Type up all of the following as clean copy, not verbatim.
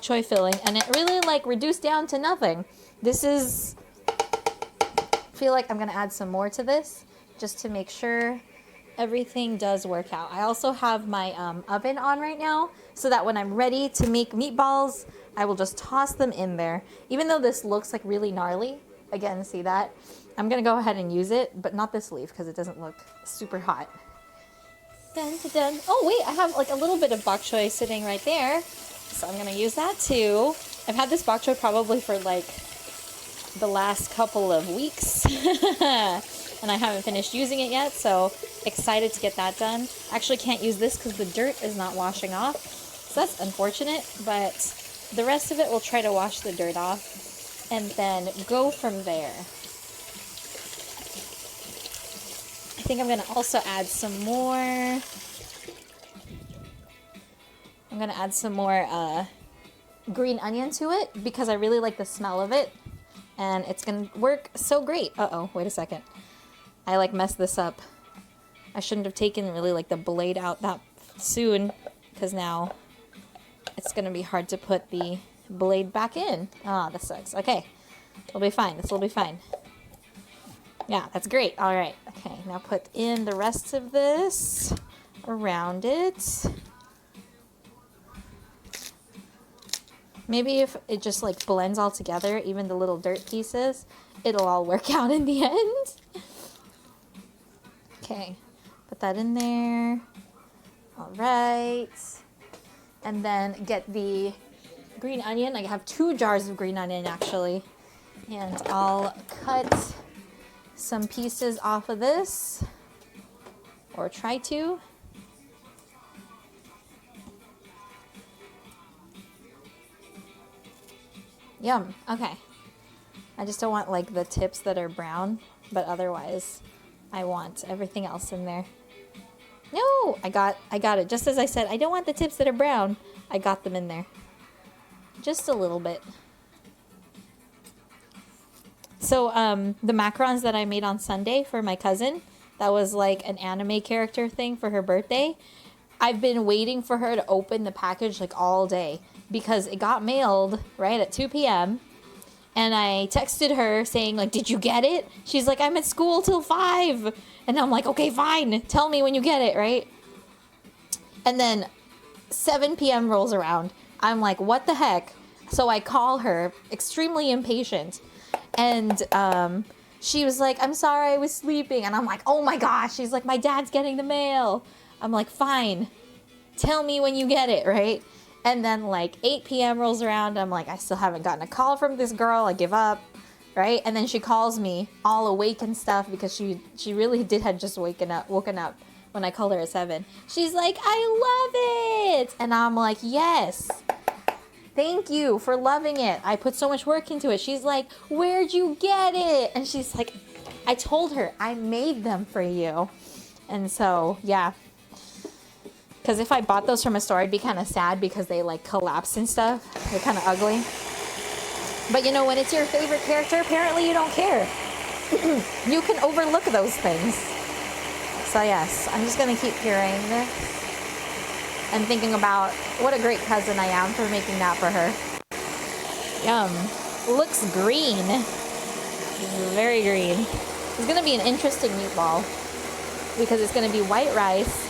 choy filling, and it really like reduced down to nothing. This is, I feel like I'm gonna add some more to this just to make sure everything does work out. I also have my oven on right now so that when I'm ready to make meatballs, I will just toss them in there. Even though this looks like really gnarly, again, see that? I'm gonna go ahead and use it, but not this leaf because it doesn't look super hot. Dun, dun, dun. Oh wait, I have like a little bit of bok choy sitting right there. So I'm gonna use that too. I've had this bok choy probably for like the last couple of weeks. And I haven't finished using it yet, so excited to get that done. Actually can't use this because the dirt is not washing off. So that's unfortunate, but the rest of it we'll try to wash the dirt off and then go from there. I think I'm gonna also add some more. I'm gonna add some more green onion to it because I really like the smell of it. And it's gonna work so great. Uh-oh, wait a second. I like messed this up. I shouldn't have taken really like the blade out that soon because now it's gonna be hard to put the blade back in. Ah, this sucks. Okay, it'll be fine. This will be fine. Yeah, that's great. All right. Okay, now put in the rest of this around it. Maybe if it just like blends all together, even the little dirt pieces, it'll all work out in the end. Okay, put that in there. All right. And then get the green onion. I have 2 jars of green onion actually. And I'll cut some pieces off of this, or try to. Yum. Okay. I just don't want like the tips that are brown, but otherwise I want everything else in there. No, I got it. Just as I said, I don't want the tips that are brown. I got them in there. Just a little bit. So the macarons that I made on Sunday for my cousin, that was like an anime character thing for her birthday. I've been waiting for her to open the package like all day because it got mailed right at 2 p.m. And I texted her saying like, did you get it? She's like, I'm at school till 5. And I'm like, okay, fine. Tell me when you get it, right? And then 7 p.m. rolls around. I'm like, what the heck? So I call her, extremely impatient. And she was like, I'm sorry, I was sleeping. And I'm like, oh my gosh. She's like, my dad's getting the mail. I'm like, fine. Tell me when you get it, right? And then like 8 p.m. rolls around. I'm like, I still haven't gotten a call from this girl. I give up, right? And then she calls me all awake and stuff because she really had just woken up when I called her at 7. She's like, I love it. And I'm like, yes. Thank you for loving it. I put so much work into it. She's like, where'd you get it? And she's like, I told her I made them for you. And so, yeah. Because if I bought those from a store, I'd be kind of sad because they like collapse and stuff. They're kind of ugly. But you know, when it's your favorite character, apparently you don't care. You can overlook those things. So yes, I'm just going to keep hearing this and thinking about what a great cousin I am for making that for her. Yum. Looks green. Very green. It's going to be an interesting meatball because it's going to be white rice.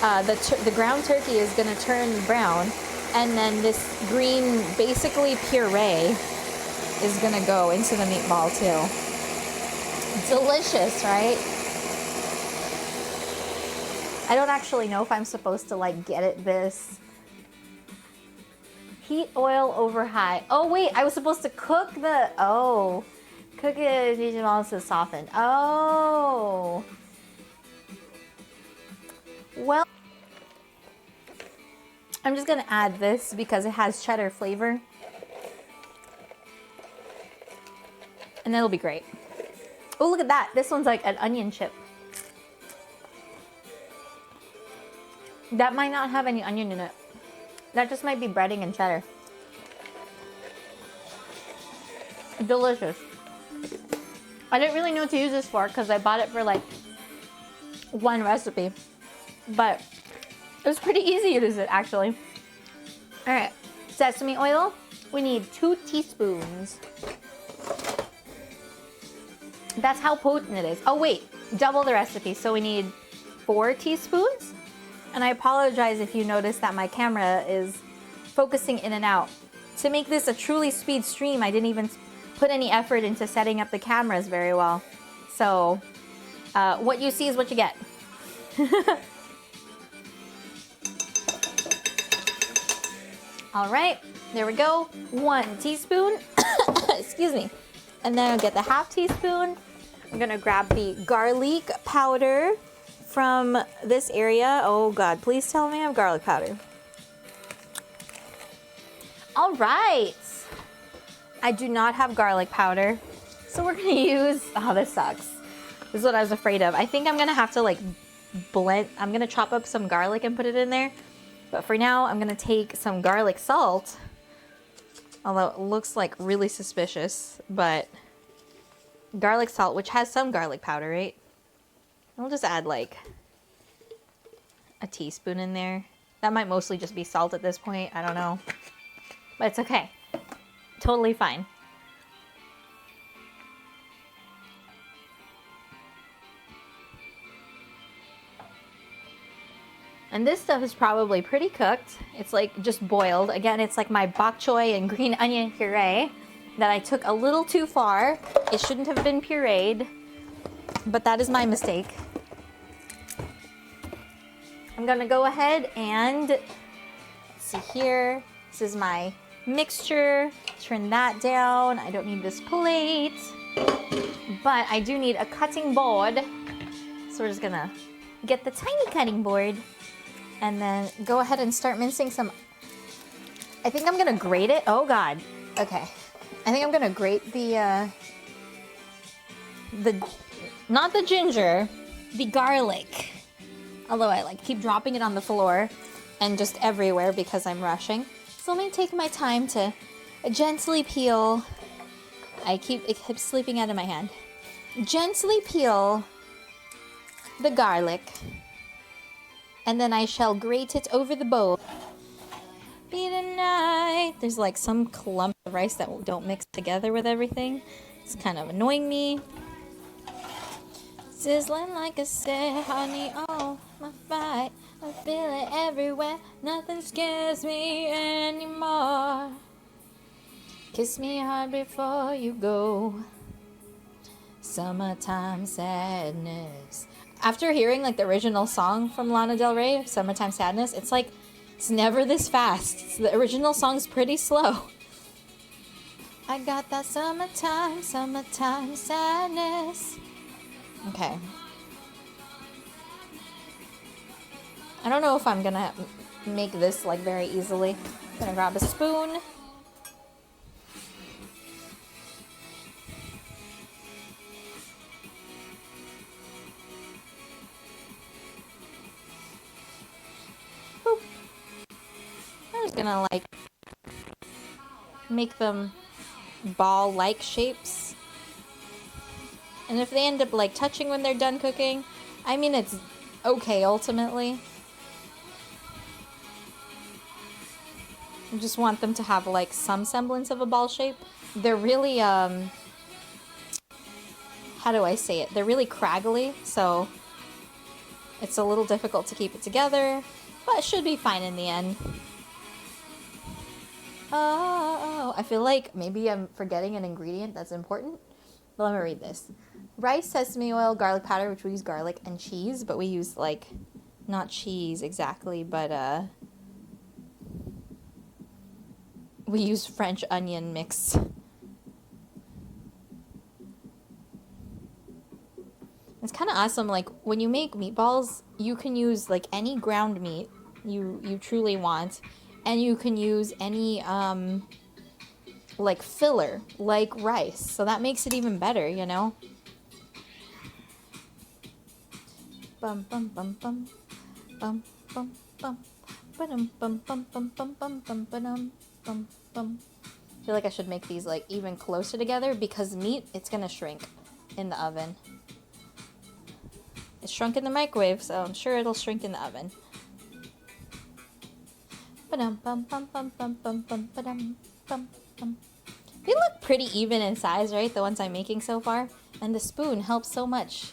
The ground turkey is going to turn brown, and then this green, basically puree, is going to go into the meatball too. Delicious, right? I don't actually know if I'm supposed to like get it this. Heat oil over high. Oh wait, I was supposed to cook the, cook it to soften. Oh. Well, I'm just gonna add this because it has cheddar flavor. And it'll be great. Oh, look at that. This one's like an onion chip. That might not have any onion in it. That just might be breading and cheddar. Delicious. I didn't really know what to use this for because I bought it for like one recipe. But it was pretty easy to use it actually. Alright, Sesame oil, we need 2 teaspoons. That's how potent it is. Oh wait, double the recipe. So we need 4 teaspoons. And I apologize if you notice that my camera is focusing in and out. To make this a truly speed stream, I didn't even put any effort into setting up the cameras very well. So what you see is what you get. All right, there we go. 1 teaspoon. Excuse me. And then I'll get the half teaspoon. I'm gonna grab the garlic powder from this area. Oh God, please tell me I have garlic powder. All right. I do not have garlic powder. So we're gonna use, oh, this sucks. This is what I was afraid of. I think I'm gonna have to like blend, I'm gonna chop up some garlic and put it in there. But for now, I'm gonna take some garlic salt. Although it looks like really suspicious, but garlic salt, which has some garlic powder, right? I'll just add like a teaspoon in there. That might mostly just be salt at this point. I don't know. But it's okay. Totally fine. And this stuff is probably pretty cooked. It's like just boiled. Again, it's like my bok choy and green onion puree that I took a little too far. It shouldn't have been pureed, but that is my mistake. I'm gonna go ahead and, let's see here. This is my mixture. Turn that down. I don't need this plate, but I do need a cutting board. So we're just gonna get the tiny cutting board and then go ahead and start mincing some. I think I'm gonna grate it. Oh God. Okay. I think I'm gonna grate the not the ginger, the garlic. Although I like keep dropping it on the floor and just everywhere because I'm rushing. So let me take my time to gently peel. It keeps slipping out of my hand. Gently peel the garlic. And then I shall grate it over the bowl. Be tonight. There's like some clumps of rice that don't mix together with everything. It's kind of annoying me. Sizzling like a say, honey, oh, my fight. I feel it everywhere. Nothing scares me anymore. Kiss me hard before you go. Summertime sadness. After hearing like the original song from Lana Del Rey, Summertime Sadness, it's like, it's never this fast. The original song's pretty slow. I got that summertime sadness. Okay. I don't know if I'm gonna make this like very easily. I'm gonna grab a spoon. Boop. I'm just gonna like make them ball-like shapes. And if they end up like touching when they're done cooking, I mean, it's okay ultimately. I just want them to have like some semblance of a ball shape. They're really, how do I say it? They're really craggly, so it's a little difficult to keep it together, but it should be fine in the end. Oh, I feel like maybe I'm forgetting an ingredient that's important. But let me read this. Rice, sesame oil, garlic powder, which we use garlic, and cheese, but we use like, not cheese exactly, but we use French onion mix. It's kind of awesome, like when you make meatballs, you can use like any ground meat you truly want, and you can use any like filler, like rice. So that makes it even better, you know? Bum bum bum bum bum bum bum bum bum bum bum bum bum bum bum bum bum. I feel like I should make these like even closer together because meat, it's gonna shrink in the oven. It's shrunk in the microwave, so I'm sure it'll shrink in the oven. They look pretty even in size, right? The ones I'm making so far. And the spoon helps so much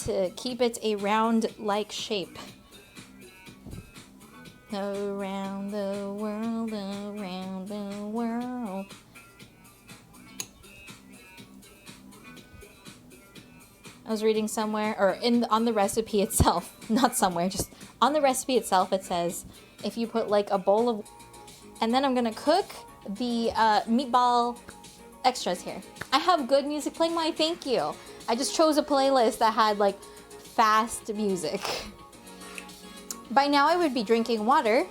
to keep it a round-like shape. Around the world, around the world. I was reading somewhere, or on the recipe itself, not somewhere, just on the recipe itself, it says if you put like a bowl of, and then I'm gonna cook the meatball extras here. I have good music playing. Why, thank you. I just chose a playlist that had like fast music. By now I would be drinking water,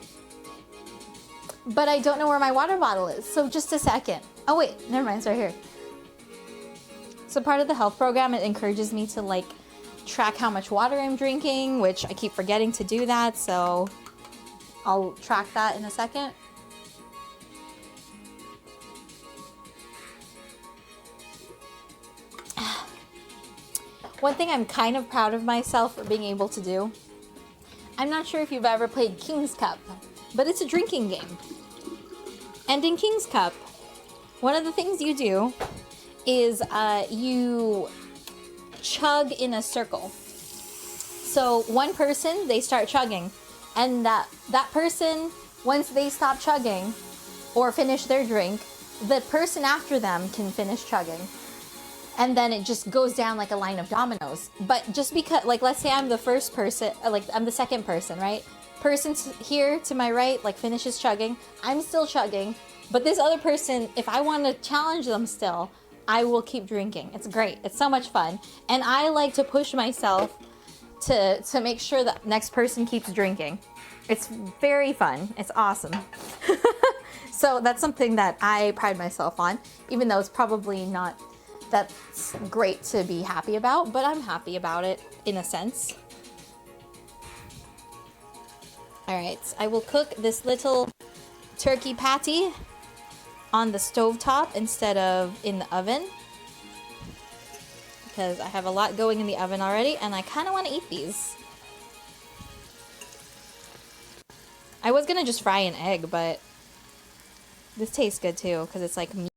but I don't know where my water bottle is. So just a second. Oh wait, never mind, it's right here. So part of the health program, it encourages me to like track how much water I'm drinking, which I keep forgetting to do that. So I'll track that in a second. One thing I'm kind of proud of myself for being able to do, I'm not sure if you've ever played King's Cup, but it's a drinking game. And in King's Cup, one of the things you do is you chug in a circle. So one person, they start chugging, and that person, once they stop chugging or finish their drink, the person after them can finish chugging. And then it just goes down like a line of dominoes. But just because, like, let's say I'm the first person, like I'm the second person, right? Person here to my right, like, finishes chugging. I'm still chugging. But this other person, if I want to challenge them still, I will keep drinking. It's great. It's so much fun. And I like to push myself to make sure that next person keeps drinking. It's very fun. It's awesome. So that's something that I pride myself on, even though it's probably not that's great to be happy about, but I'm happy about it in a sense. All right, I will cook this little turkey patty on the stovetop instead of in the oven, because I have a lot going in the oven already and I kind of want to eat these. I was gonna just fry an egg, but this tastes good too because it's like meat.